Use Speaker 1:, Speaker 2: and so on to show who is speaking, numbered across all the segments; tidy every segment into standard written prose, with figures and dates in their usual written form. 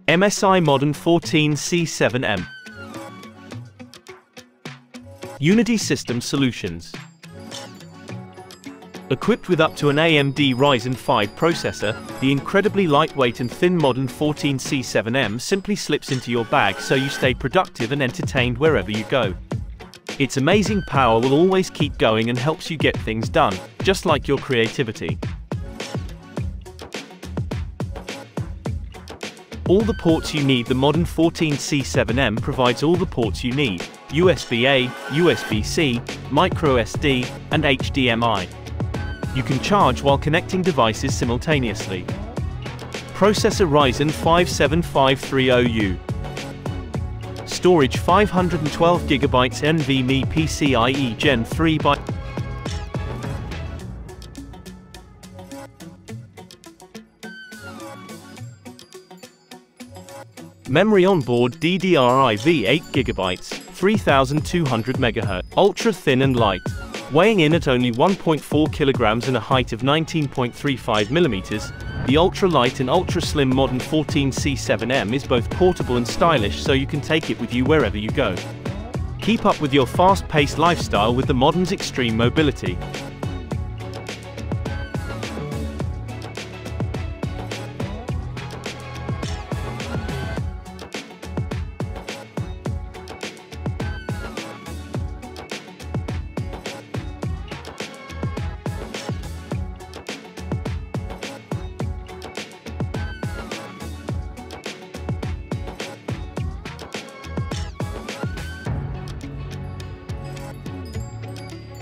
Speaker 1: MSI Modern 14 C7M. Unitysystems Solutions. Equipped with up to an AMD Ryzen 5 processor, the incredibly lightweight and thin Modern 14 C7M simply slips into your bag so you stay productive and entertained wherever you go. Its amazing power will always keep going and helps you get things done, just like your creativity. All the ports you need. The Modern 14 C7M provides all the ports you need: USB-A, USB-C, microSD, and HDMI. You can charge while connecting devices simultaneously. Processor Ryzen 5 7530U. Storage 512GB NVMe PCIe Gen 3 by Memory Onboard DDR IV 8GB, 3200 MHz, ultra thin and light. Weighing in at only 1.4 kilograms and a height of 19.35 mm, the ultra-light and ultra-slim Modern 14 C7M is both portable and stylish, so you can take it with you wherever you go. Keep up with your fast-paced lifestyle with the Modern's extreme mobility.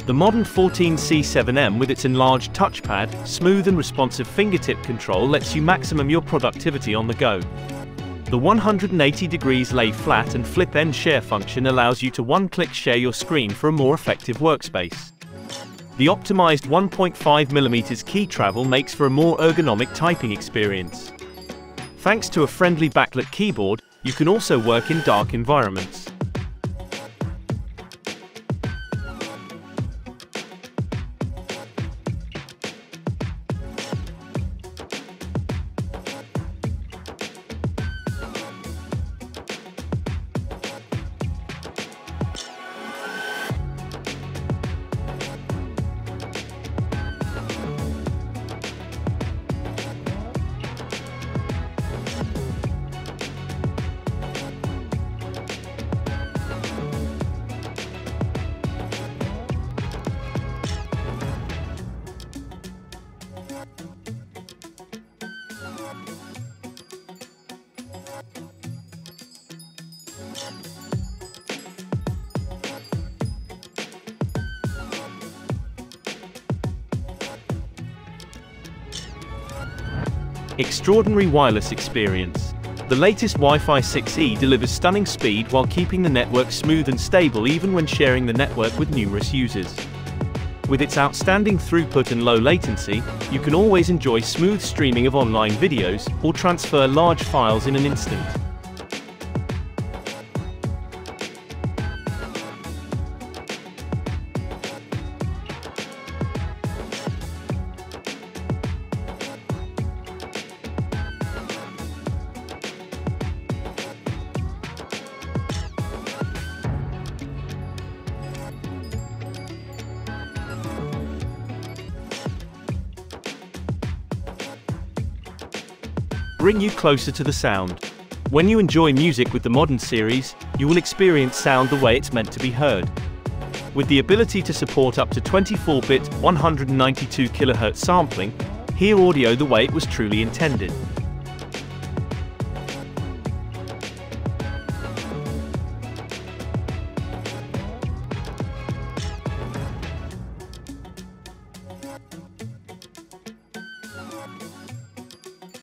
Speaker 1: The Modern 14 C7M with its enlarged touchpad, smooth and responsive fingertip control lets you maximum your productivity on the go. The 180 degrees lay flat and flip end share function allows you to one-click share your screen for a more effective workspace. The optimized 1.5mm key travel makes for a more ergonomic typing experience. Thanks to a friendly backlit keyboard, you can also work in dark environments. Extraordinary wireless experience. The latest Wi-Fi 6E delivers stunning speed while keeping the network smooth and stable even when sharing the network with numerous users. With its outstanding throughput and low latency, you can always enjoy smooth streaming of online videos or transfer large files in an instant. Bring you closer to the sound. When you enjoy music with the Modern series, you will experience sound the way it's meant to be heard. With the ability to support up to 24-bit 192 kHz sampling, hear audio the way it was truly intended.